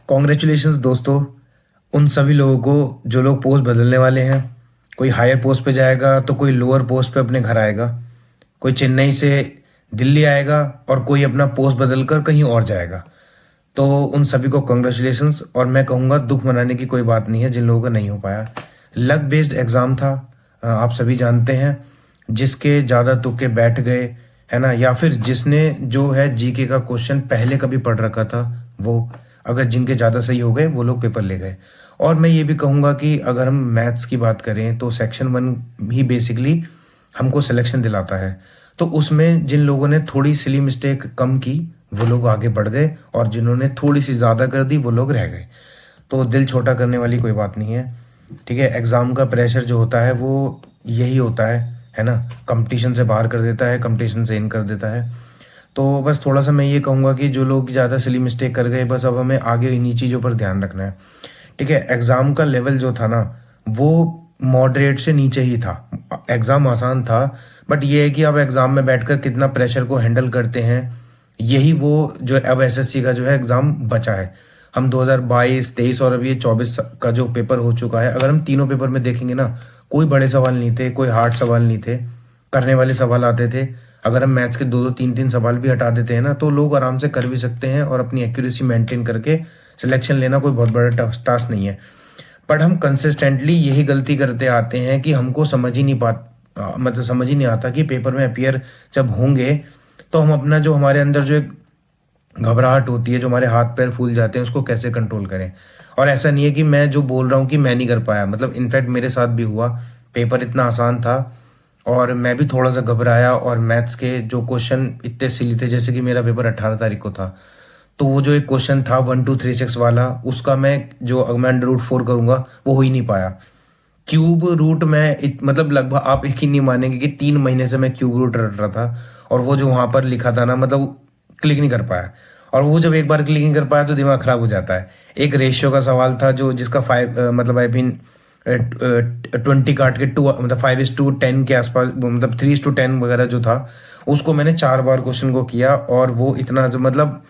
Congratulations दोस्तों, उन सभी लोगों को जो लोग पोस्ट बदलने वाले हैं। कोई हायर पोस्ट पे जाएगा तो कोई लोअर पोस्ट पे अपने घर आएगा। कोई चेन्नई से दिल्ली आएगा और कोई अपना पोस्ट बदल कर कहीं और जाएगा। तो उन सभी को कॉन्ग्रेचुलेशंस, और मैं कहूँगा दुख मनाने की कोई बात नहीं है जिन लोगों का नहीं हो पाया। लक बेस्ड एग्ज़ाम था, आप सभी जानते हैं। जिसके ज़्यादा तुक्के बैठ गए, है ना, या फिर जिसने जो है जीके का क्वेश्चन पहले कभी पढ़ रखा था, वो अगर जिनके ज़्यादा सही हो गए वो लोग पेपर ले गए। और मैं ये भी कहूँगा कि अगर हम मैथ्स की बात करें तो सेक्शन 1 ही बेसिकली हमको सिलेक्शन दिलाता है। तो उसमें जिन लोगों ने थोड़ी सिली मिस्टेक कम की वो लोग आगे बढ़ गए, और जिन्होंने थोड़ी सी ज़्यादा कर दी वो लोग रह गए। तो दिल छोटा करने वाली कोई बात नहीं है, ठीक है। एग्ज़ाम का प्रेशर जो होता है वो यही होता है ना। कंपटीशन से बाहर कर देता है, कंपटीशन से इन कर देता है। तो बस थोड़ा सा मैं ये कहूँगा कि जो लोग ज़्यादा सिली मिस्टेक कर गए, बस अब हमें आगे इन्हीं चीज़ों पर ध्यान रखना है, ठीक है। एग्ज़ाम का लेवल जो था ना, वो मॉडरेट से नीचे ही था। एग्ज़ाम आसान था, बट ये है कि अब एग्ज़ाम में बैठकर कितना प्रेशर को हैंडल करते हैं, यही वो जो अब एसएससी का जो है एग्ज़ाम बचा है। हम 2022, 23 और अब ये 24 का जो पेपर हो चुका है, अगर हम तीनों पेपर में देखेंगे ना, कोई बड़े सवाल नहीं थे, कोई हार्ड सवाल नहीं थे, करने वाले सवाल आते थे। अगर हम मैथ्स के 2-2, 3-3 सवाल भी हटा देते हैं ना, तो लोग आराम से कर भी सकते हैं, और अपनी एक्यूरेसी मेंटेन करके सिलेक्शन लेना कोई बहुत बड़ा टास्क नहीं है। बट हम कंसिस्टेंटली यही गलती करते आते हैं कि हमको समझ ही नहीं मतलब समझ ही नहीं आता कि पेपर में अपीयर जब होंगे तो हम अपना जो हमारे अंदर जो एक घबराहट होती है, जो हमारे हाथ पैर फूल जाते हैं, उसको कैसे कंट्रोल करें। और ऐसा नहीं है कि मैं जो बोल रहा हूँ कि मैं नहीं कर पाया, मतलब इनफैक्ट मेरे साथ भी हुआ। पेपर इतना आसान था और मैं भी थोड़ा सा घबराया, और मैथ्स के जो क्वेश्चन इतने सिली थे, जैसे कि मेरा पेपर 18 तारीख को था, तो वो जो एक क्वेश्चन था 1 2 3 6 वाला, उसका मैं जो अगर मैं √4 करूँगा वो हो ही नहीं पाया। क्यूब रूट में मतलब लगभग आप यकीन नहीं मानेंगे कि 3 महीने से मैं क्यूब रूट रट रहा था, और वो जो वहाँ पर लिखा था ना, मतलब क्लिक नहीं कर पाया। और वो जब एक बार क्लिक नहीं कर पाया तो दिमाग खराब हो जाता है। एक रेशियो का सवाल था जो जिसका 5 मतलब आई मीन 20 काट के 2, मतलब 5:10 के आसपास, मतलब 3:10 वगैरह जो था, उसको मैंने 4 बार क्वेश्चन को किया, और वो इतना मतलब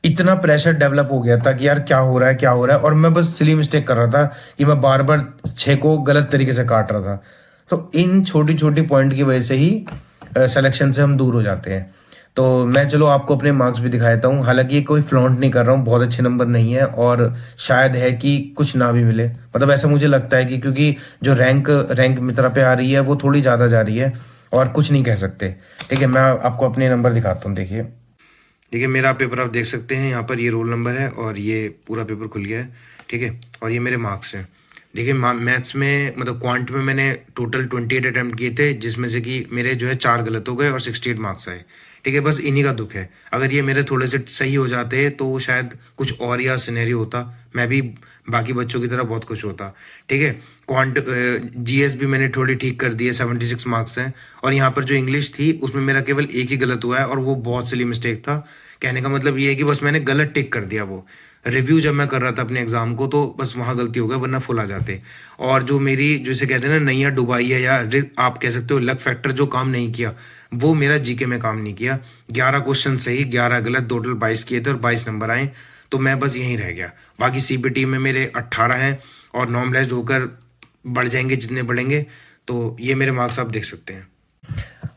इतना प्रेशर डेवलप हो गया था कि यार क्या हो रहा है, क्या हो रहा है। और मैं बस सिली मिस्टेक कर रहा था कि मैं बार बार 6 को गलत तरीके से काट रहा था। तो इन छोटी छोटी पॉइंट की वजह से ही सिलेक्शन से हम दूर हो जाते हैं। तो मैं चलो आपको अपने मार्क्स भी दिखा देता हूँ। हालांकि ये कोई फ्लॉन्ट नहीं कर रहा हूँ, बहुत अच्छे नंबर नहीं है, और शायद है कि कुछ ना भी मिले, मतलब ऐसा मुझे लगता है कि क्योंकि जो रैंक मित्रा पे आ रही है वो थोड़ी ज़्यादा जा रही है, और कुछ नहीं कह सकते, ठीक है। मैं आपको अपने नंबर दिखाता हूँ, देखिए। देखिए मेरा पेपर आप देख सकते हैं, यहाँ पर ये रोल नंबर है और ये पूरा पेपर खुल गया है, ठीक है। और ये मेरे मार्क्स हैं। देखिए मैथ्स में, मतलब क्वांट में मैंने टोटल 28 अटैम्प्ट किए थे, जिसमें से कि मेरे जो है 4 गलत हो गए और 68 मार्क्स आए, ठीक है। बस इन्हीं का दुख है। अगर ये मेरे थोड़े से सही हो जाते तो शायद कुछ और या सिनेरियो होता, मैं भी बाकी बच्चों की तरह बहुत खुश होता, ठीक है। क्वांट जीएस भी मैंने थोड़ी ठीक कर दी है, 76 मार्क्स हैं। और यहाँ पर जो इंग्लिश थी उसमें मेरा केवल एक ही गलत हुआ है, और वो बहुत सिली मिस्टेक था। कहने का मतलब ये है कि बस मैंने गलत टिक कर दिया। वो रिव्यू जब मैं कर रहा था अपने एग्जाम को, तो बस वहाँ गलती हो गया, वरना फुल आ जाते। और जो मेरी जैसे कहते हैं ना, नैया डुबाई है, या आप कह सकते हो लक फैक्टर जो काम नहीं किया, वो मेरा जीके में काम नहीं किया। 11 क्वेश्चन सही, 11 गलत, टोटल 22 किए थे और 22 नंबर आए। तो मैं बस यहीं रह गया। बाकी सीबीटी में मेरे 18 हैं, और नॉर्मलाइज्ड होकर बढ़ जाएंगे जितने बढ़ेंगे। तो ये मेरे मार्क्स आप देख सकते हैं।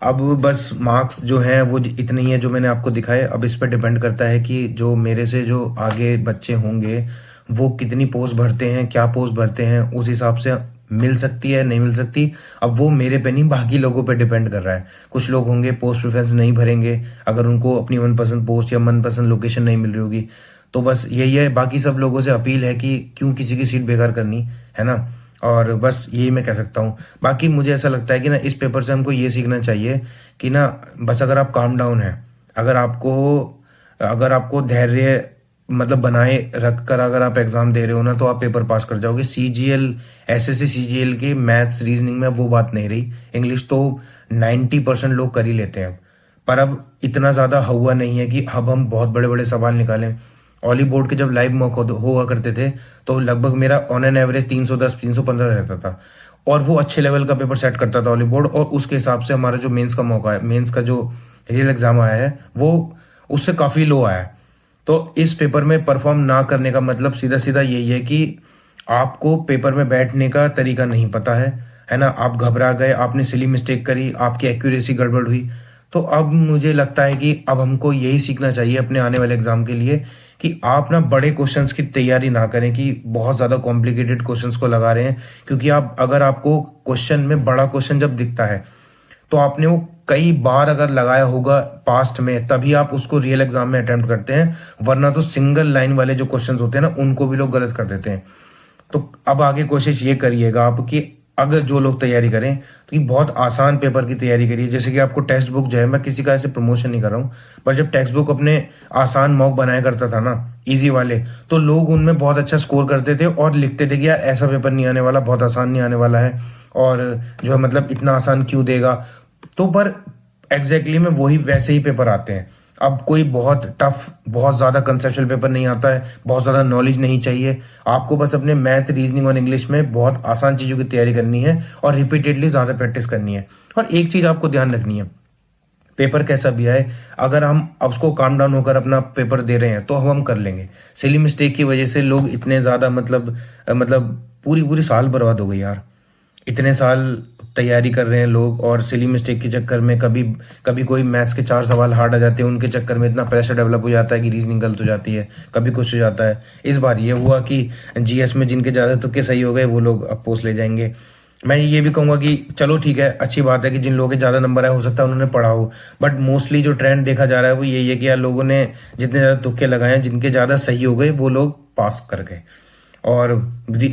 अब बस मार्क्स जो हैं वो इतने ही हैं जो मैंने आपको दिखाए। अब इस पर डिपेंड करता है कि जो मेरे से जो आगे बच्चे होंगे वो कितनी पोस्ट भरते हैं, क्या पोस्ट भरते हैं, उस हिसाब से मिल सकती है, नहीं मिल सकती। अब वो मेरे पे नहीं, बाकी लोगों पे डिपेंड कर रहा है। कुछ लोग होंगे पोस्ट प्रेफरेंस नहीं भरेंगे अगर उनको अपनी मनपसंद पोस्ट या मनपसंद लोकेशन नहीं मिल रही होगी। तो बस यही है। बाकी सब लोगों से अपील है कि क्यों किसी की सीट बेकार करनी, है ना। और बस यही मैं कह सकता हूँ। बाकी मुझे ऐसा लगता है कि ना इस पेपर से हमको ये सीखना चाहिए कि ना, बस अगर आप काम डाउन है, अगर आपको धैर्य मतलब बनाए रख कर अगर आप एग्जाम दे रहे हो ना, तो आप पेपर पास कर जाओगे। सीजीएल, एसएससी सीजीएल के मैथ्स रीजनिंग में वो बात नहीं रही। इंग्लिश तो 90% लोग कर ही लेते हैं, पर अब इतना ज़्यादा हुआ नहीं है कि अब हम बहुत बड़े बड़े सवाल निकालें। ऑली बोर्ड के जब लाइव मॉक हुआ करते थे, तो लगभग मेरा ऑन एन एवरेज 310 315 रहता था, और वो अच्छे लेवल का पेपर सेट करता था ऑली बोर्ड। और उसके हिसाब से हमारा जो मेंस का मौका है, मेंस का जो रियल एग्जाम आया है, वो उससे काफ़ी लो आया है। तो इस पेपर में परफॉर्म ना करने का मतलब सीधा सीधा यही है कि आपको पेपर में बैठने का तरीका नहीं पता है ना? आप घबरा गए, आपने सिली मिस्टेक करी, आपकी एक्यूरेसी गड़बड़ हुई। तो अब मुझे लगता है कि अब हमको यही सीखना चाहिए अपने आने वाले एग्ज़ाम के लिए कि आप ना बड़े क्वेश्चंस की तैयारी ना करें कि बहुत ज़्यादा कॉम्प्लिकेटेड क्वेश्चंस को लगा रहे हैं। क्योंकि आप अगर आपको क्वेश्चन में बड़ा क्वेश्चन जब दिखता है, तो आपने वो कई बार अगर लगाया होगा पास्ट में, तभी आप उसको रियल एग्ज़ाम में अटेम्प्ट करते हैं, वरना तो सिंगल लाइन वाले जो क्वेश्चंस होते हैं ना, उनको भी लोग गलत कर देते हैं। तो अब आगे कोशिश ये करिएगा आप कि अगर जो लोग तैयारी करें तो ये बहुत आसान पेपर की तैयारी करिए। जैसे कि आपको टेक्स्ट बुक जो है, मैं किसी का ऐसे प्रमोशन नहीं कर रहा हूँ, पर जब टेक्स्ट बुक अपने आसान मॉक बनाया करता था ना, इजी वाले, तो लोग उनमें बहुत अच्छा स्कोर करते थे और लिखते थे कि यार ऐसा पेपर नहीं आने वाला, बहुत आसान नहीं आने वाला है, और जो है मतलब इतना आसान क्यों देगा। तो पर एग्जैक्टली में वही वैसे ही पेपर आते हैं। अब कोई बहुत टफ, बहुत ज़्यादा कंसेप्चुअल पेपर नहीं आता है, बहुत ज़्यादा नॉलेज नहीं चाहिए। आपको बस अपने मैथ, रीजनिंग और इंग्लिश में बहुत आसान चीज़ों की तैयारी करनी है और रिपीटेडली ज़्यादा प्रैक्टिस करनी है। और एक चीज़ आपको ध्यान रखनी है, पेपर कैसा भी आए, अगर हम अब उसको काम डाउन होकर अपना पेपर दे रहे हैं तो हम कर लेंगे। सिली मिस्टेक की वजह से लोग इतने ज़्यादा मतलब पूरी पूरी साल बर्बाद हो गई यार। इतने साल तैयारी कर रहे हैं लोग और सिली मिस्टेक के चक्कर में कभी कभी कोई मैथ्स के 4 सवाल हार्ड आ जाते हैं, उनके चक्कर में इतना प्रेशर डेवलप हो जाता है कि रीजनिंग गलत हो जाती है, कभी कुछ हो जाता है। इस बार ये हुआ कि जीएस में जिनके ज़्यादा तुक्के सही हो गए वो लोग अब पोस्ट ले जाएंगे। मैं ये भी कहूँगा कि चलो ठीक है, अच्छी बात है कि जिन लोगों के ज़्यादा नंबर है हो सकता है उन्होंने पढ़ा हो, बट मोस्टली जो ट्रेंड देखा जा रहा है वो यही है कि यार लोगों ने जितने ज़्यादा तुक्के लगाए हैं, जिनके ज़्यादा सही हो गए वो लोग पास कर गए। और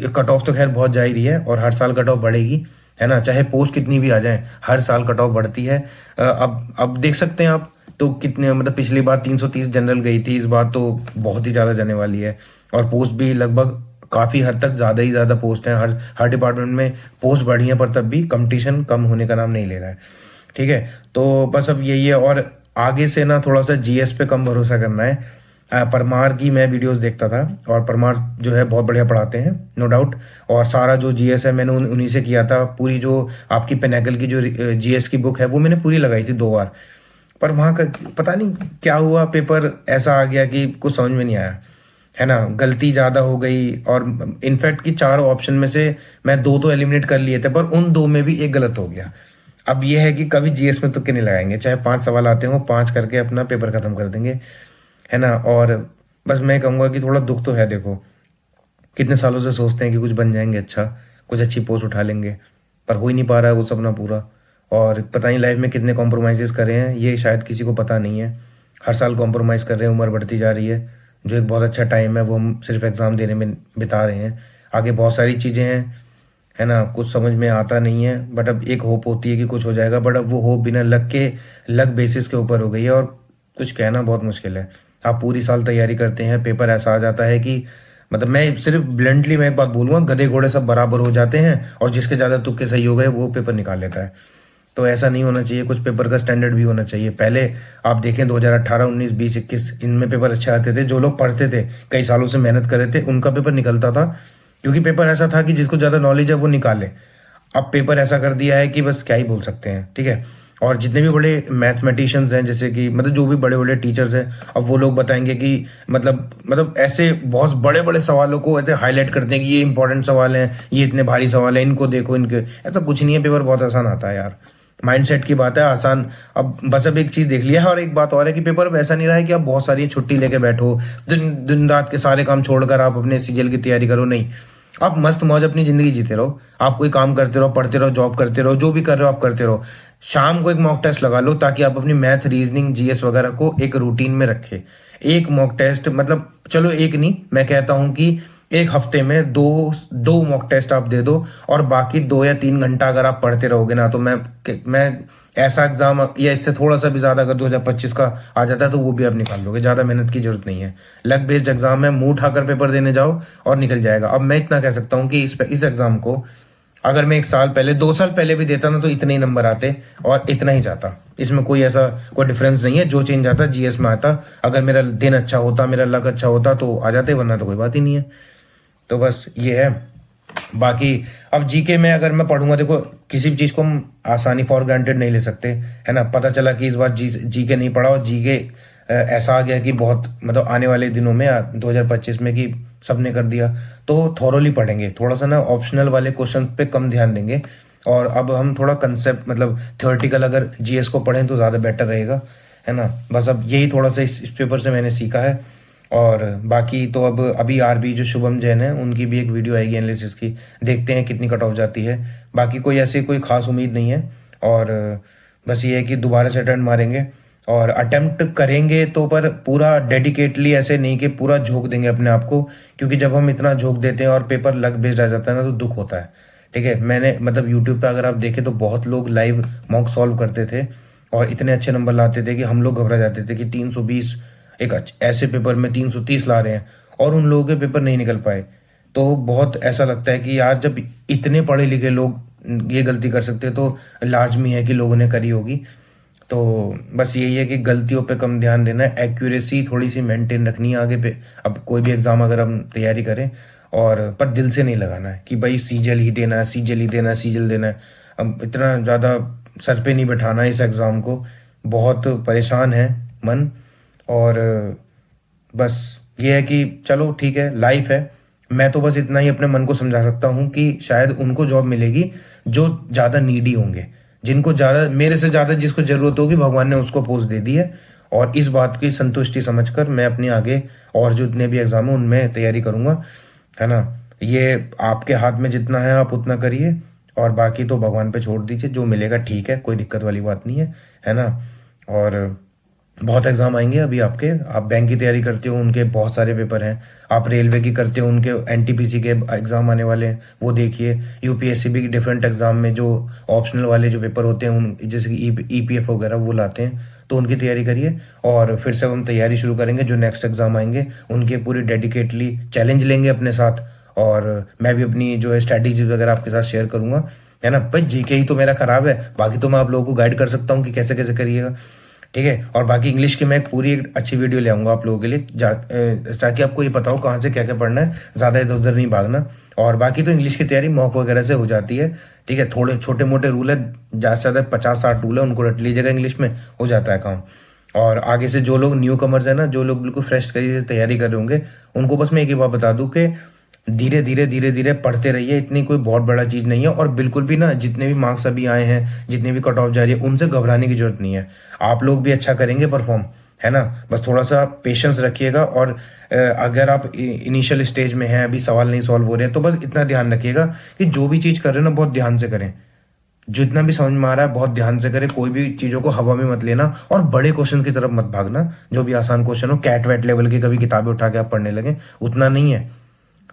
कट ऑफ तो खैर बहुत जा ही रही है और हर साल कट ऑफ बढ़ेगी, है ना? चाहे पोस्ट कितनी भी आ जाए, हर साल कट ऑफ बढ़ती है। अब देख सकते हैं आप, तो कितने मतलब पिछली बार 330 जनरल गई थी, इस बार तो बहुत ही ज़्यादा जाने वाली है। और पोस्ट भी लगभग काफ़ी हद तक ज़्यादा ही ज़्यादा पोस्ट हैं, हर हर डिपार्टमेंट में पोस्ट बढ़ी है, पर तब भी कंपटीशन कम होने का नाम नहीं ले रहा है। ठीक है, तो बस अब यही है। और आगे से ना थोड़ा सा जीएस पे कम भरोसा करना है। परमार की मैं वीडियोस देखता था और परमार जो है बहुत बढ़िया पढ़ाते हैं, नो डाउट। और सारा जो जीएस है मैंने उन्हीं से किया था। पूरी जो आपकी पिनेकल की जो जीएस की बुक है वो मैंने पूरी लगाई थी 2 बार। पर वहाँ का पता नहीं क्या हुआ, पेपर ऐसा आ गया कि कुछ समझ में नहीं आया, है ना? गलती ज़्यादा हो गई और इनफैक्ट कि 4 ऑप्शन में से मैं 2 तो एलिमिनेट कर लिए थे, पर उन 2 में भी एक गलत हो गया। अब ये है कि कभी जीएस में तुक्के नहीं लगाएंगे, चाहे 5 सवाल आते हो 5 करके अपना पेपर खत्म कर देंगे, है ना? और बस मैं कहूँगा कि थोड़ा दुख तो है। देखो कितने सालों से सोचते हैं कि कुछ बन जाएंगे, अच्छा कुछ अच्छी पोस्ट उठा लेंगे, पर हो ही नहीं पा रहा है वो सपना पूरा। और पता नहीं लाइफ में कितने कॉम्प्रोमाइज़ेस करे हैं, ये शायद किसी को पता नहीं है। हर साल कॉम्प्रोमाइज़ कर रहे हैं, उम्र बढ़ती जा रही है। जो एक बहुत अच्छा टाइम है वो हम सिर्फ एग्ज़ाम देने में बिता रहे हैं। आगे बहुत सारी चीज़ें हैं, है ना? कुछ समझ में आता नहीं है, बट अब एक होप होती है कि कुछ हो जाएगा, बट अब वो होप बिना लक बेसिस के ऊपर हो गई है और कुछ कहना बहुत मुश्किल है। आप पूरी साल तैयारी करते हैं, पेपर ऐसा आ जाता है कि मतलब मैं सिर्फ ब्लंटली मैं एक बात बोलूँगा, गधे घोड़े सब बराबर हो जाते हैं और जिसके ज़्यादा तुक्के सही हो गए वो पेपर निकाल लेता है। तो ऐसा नहीं होना चाहिए, कुछ पेपर का स्टैंडर्ड भी होना चाहिए। पहले आप देखें 2018, 19, 20, 21 इनमें पेपर अच्छे आते थे। जो लोग पढ़ते थे, कई सालों से मेहनत कर रहे थे, उनका पेपर निकलता था, क्योंकि पेपर ऐसा था कि जिसको ज़्यादा नॉलेज है वो निकाले। अब पेपर ऐसा कर दिया है कि बस क्या ही बोल सकते हैं, ठीक है? और जितने भी बड़े मैथमेटिशियंस हैं, जैसे कि मतलब जो भी बड़े बड़े टीचर्स हैं, अब वो लोग बताएंगे कि मतलब ऐसे बहुत बड़े बड़े सवालों को ऐसे हाईलाइट करते हैं कि ये इंपॉर्टेंट सवाल हैं, ये इतने भारी सवाल हैं, इनको देखो, इनके ऐसा कुछ नहीं है। पेपर बहुत आसान आता है यार, माइंडसेट की बात है, आसान। अब बस अब एक चीज़ देख लिया है। और एक बात और है कि पेपर अब ऐसा नहीं रहा है कि आप बहुत सारी छुट्टी लेके बैठो, दिन दिन रात के सारे काम छोड़कर आप अपने सीजीएल की तैयारी करो। नहीं, आप मस्त मौज अपनी ज़िंदगी जीते रहो। आप कोई काम करते रहो, पढ़ते रहो, जॉब करते रहो, जो भी कर रहे हो आप करते रहो। शाम को एक मॉक टेस्ट लगा लो ताकि आप अपनी मैथ, रीजनिंग, जीएस वगैरह को एक रूटीन में रखें। एक मॉक टेस्ट मतलब चलो एक नहीं, मैं कहता हूँ कि एक हफ्ते में दो मॉक टेस्ट आप दे दो और बाकी 2 या 3 घंटा अगर आप पढ़ते रहोगे ना, तो मैं ऐसा एग्जाम या इससे थोड़ा सा भी ज़्यादा अगर 2025 का आ जाता है तो वो भी आप निकाल लोगे। ज़्यादा मेहनत की जरूरत नहीं है। लक बेस्ड एग्जाम है, मुंह उठाकर पेपर देने जाओ और निकल जाएगा। अब मैं इतना कह सकता हूँ कि इस एग्जाम को अगर मैं 1 साल पहले, 2 साल पहले भी देता ना तो इतने ही नंबर आते और इतना ही जाता। इसमें कोई ऐसा कोई डिफरेंस नहीं है। जो चेंज आता जीएस में आता। अगर मेरा दिन अच्छा होता, मेरा लक अच्छा होता तो आ जाते, वरना तो कोई बात ही नहीं है। तो बस ये है। बाकी अब जीके में अगर मैं पढ़ूंगा, देखो किसी भी चीज़ को हम आसानी फॉर ग्रांटेड नहीं ले सकते, है ना? पता चला कि इस बार जीके नहीं पढ़ा और जीके ऐसा आ गया कि बहुत मतलब आने वाले दिनों में 2025 में कि सबने कर दिया, तो थॉरोली पढ़ेंगे, थोड़ा सा ना ऑप्शनल वाले क्वेश्चन पे कम ध्यान देंगे। और अब हम थोड़ा कंसेप्ट मतलब थ्योरेटिकल अगर जीएस को पढ़ें तो ज़्यादा बेटर रहेगा, है ना। बस अब यही थोड़ा सा इस पेपर से मैंने सीखा है। और बाकी तो अब अभी आरबी जो शुभम जैन है उनकी भी एक वीडियो आएगी एनालिसिस की, देखते हैं कितनी कट ऑफ जाती है। बाकी कोई ऐसी कोई खास उम्मीद नहीं है। और बस ये है कि दोबारा से अटेम्प्ट मारेंगे और अटेम्प्ट करेंगे तो पर पूरा डेडिकेटली, ऐसे नहीं कि पूरा झोंक देंगे अपने आप को, क्योंकि जब हम इतना झोंक देते हैं और पेपर लग बेस्ड आ जाता है ना तो दुख होता है। ठीक है, मैंने मतलब यूट्यूब पे अगर आप देखें तो बहुत लोग लाइव मॉक सॉल्व करते थे और इतने अच्छे नंबर लाते थे कि हम लोग घबरा जाते थे कि 320 एक ऐसे पेपर में 330 ला रहे हैं और उन लोगों के पेपर नहीं निकल पाए। तो बहुत ऐसा लगता है कि यार जब इतने पढ़े लिखे लोग ये गलती कर सकते तो लाजमी है कि लोगों ने करी होगी। तो बस यही है कि गलतियों पे कम ध्यान देना है, एक्यूरेसी थोड़ी सी मेंटेन रखनी है आगे पे। अब कोई भी एग्ज़ाम अगर हम तैयारी करें और पर दिल से नहीं लगाना है कि भाई सीजल ही देना है, सीजल ही देना है, सीजल देना है। अब इतना ज़्यादा सर पे नहीं बैठाना इस एग्ज़ाम को, बहुत परेशान है मन। और बस ये है कि चलो ठीक है, लाइफ है। मैं तो बस इतना ही अपने मन को समझा सकता हूँ कि शायद उनको जॉब मिलेगी जो ज़्यादा नीडी होंगे, जिनको ज़्यादा मेरे से ज़्यादा जिसको ज़रूरत होगी भगवान ने उसको पोस्ट दे दी है। और इस बात की संतुष्टि समझकर मैं अपने आगे और जो जितने भी एग्ज़ाम है उनमें तैयारी करूँगा, है ना। ये आपके हाथ में जितना है आप उतना करिए और बाकी तो भगवान पे छोड़ दीजिए, जो मिलेगा ठीक है, कोई दिक्कत वाली बात नहीं है ना। और बहुत एग्जाम आएंगे अभी आपके, आप बैंक की तैयारी करते हो उनके बहुत सारे पेपर हैं, आप रेलवे की करते हो उनके एनटीपीसी के एग्जाम आने वाले हैं वो देखिए, यूपीएससी भी डिफरेंट एग्जाम में जो ऑप्शनल वाले जो पेपर होते हैं उन जैसे कि ईपीएफ वगैरह वो लाते हैं, तो उनकी तैयारी करिए। और फिर से हम तैयारी शुरू करेंगे, जो नेक्स्ट एग्जाम आएंगे उनके पूरी डेडिकेटली चैलेंज लेंगे अपने साथ। और मैं भी अपनी जो है स्ट्रैटेजीज वगैरह आपके साथ शेयर करूंगा, है ना। भाई जीके ही तो मेरा खराब है, बाकी तो मैं आप लोगों को गाइड कर सकता हूँ कि कैसे कैसे करिएगा, ठीक है। और बाकी इंग्लिश की मैं एक पूरी एक अच्छी वीडियो ले आऊँगा आप लोगों के लिए, ताकि आपको ये पता हो कहाँ से क्या क्या पढ़ना है, ज़्यादा इधर उधर नहीं भागना। और बाकी तो इंग्लिश की तैयारी मॉक वगैरह से हो जाती है, ठीक है। थोड़े छोटे मोटे रूल है, ज़्यादा से ज़्यादा 50-60 रूल है, उनको रट लीजिएगा, इंग्लिश में हो जाता है काम। और आगे से जो लोग न्यू कमर्स है ना, जो लोग बिल्कुल फ्रेश तैयारी कर रहे होंगे, उनको बस मैं एक ही बात बता दूं कि धीरे धीरे धीरे धीरे पढ़ते रहिए, इतनी कोई बहुत बड़ा चीज़ नहीं है। और बिल्कुल भी ना, जितने भी मार्क्स अभी आए हैं, जितने भी कट ऑफ जा रही है, उनसे घबराने की जरूरत नहीं है। आप लोग भी अच्छा करेंगे परफॉर्म, है ना। बस थोड़ा सा पेशेंस रखिएगा। और अगर आप इनिशियल स्टेज में हैं, अभी सवाल नहीं सॉल्व हो रहे हैं, तो बस इतना ध्यान रखिएगा कि जो भी चीज़ कर रहे हैं ना बहुत ध्यान से करें, जितना भी समझ में आ रहा है बहुत ध्यान से करें, कोई भी चीज़ों को हवा में मत लेना और बड़े क्वेश्चन की तरफ मत भागना। जो भी आसान क्वेश्चन हो, कैट वैट लेवल की कभी किताबें उठा के आप पढ़ने लगे, उतना नहीं है,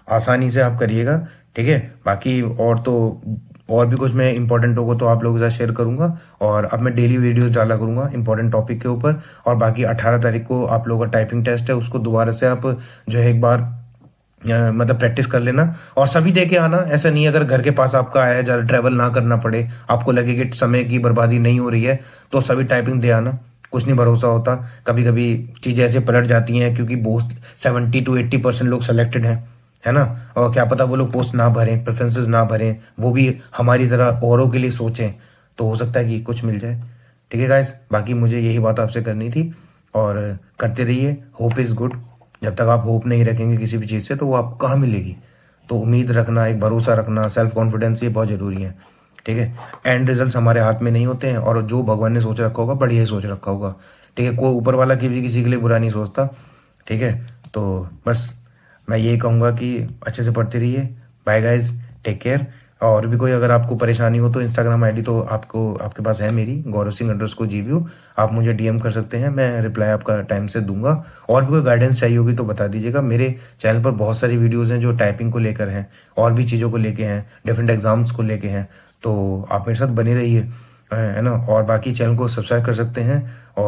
आसानी से आप करिएगा, ठीक है। बाकी और तो और भी कुछ मैं इंपॉर्टेंट होगा तो आप लोगों के साथ शेयर करूंगा। और अब मैं डेली वीडियोस डाला करूंगा इंपॉर्टेंट टॉपिक के ऊपर। और बाकी 18 तारीख को आप लोगों का टाइपिंग टेस्ट है, उसको दोबारा से आप जो है एक बार मतलब प्रैक्टिस कर लेना और सभी दे के आना। ऐसा नहीं है अगर घर के पास आपका आया, ज़्यादा ट्रैवल ना करना पड़े, आपको लगे कि समय की बर्बादी नहीं हो रही है, तो सभी टाइपिंग दे आना। कुछ नहीं भरोसा होता, कभी कभी चीज़ें ऐसे पलट जाती हैं क्योंकि बहुत 70-80% लोग सेलेक्टेड हैं, है ना। और क्या पता वो लोग पोस्ट ना भरें, प्रेफरेंसेस ना भरें, वो भी हमारी तरह औरों के लिए सोचें, तो हो सकता है कि कुछ मिल जाए, ठीक है गाइस। बाकी मुझे यही बात आपसे करनी थी और करते रहिए, होप इज़ गुड। जब तक आप होप नहीं रखेंगे किसी भी चीज़ से तो वो आपको कहाँ मिलेगी। तो उम्मीद रखना, एक भरोसा रखना, सेल्फ कॉन्फिडेंस, ये बहुत ज़रूरी है, ठीक है। एंड रिजल्ट्स हमारे हाथ में नहीं होते हैं और जो भगवान ने सोच रखा होगा बढ़िया ही सोच रखा होगा, ठीक है। कोई ऊपर वाला की भी किसी के लिए बुरा नहीं सोचता, ठीक है। तो बस मैं यही कहूँगा कि अच्छे से पढ़ते रहिए। Bye guys, take care. और भी कोई अगर आपको परेशानी हो तो इंस्टाग्राम आईडी तो आपके पास है मेरी, GauravSingh_GBU। आप मुझे डीएम कर सकते हैं, मैं रिप्लाई आपका टाइम से दूंगा। और भी कोई गाइडेंस चाहिए होगी तो बता दीजिएगा। मेरे चैनल पर बहुत सारी वीडियोज़ हैं जो टाइपिंग को लेकर हैं और भी चीज़ों को लेके हैं, डिफरेंट एग्जाम्स को लेके हैं। तो आप मेरे साथ बने रहिए, है ना। और बाकी चैनल को सब्सक्राइब कर सकते हैं और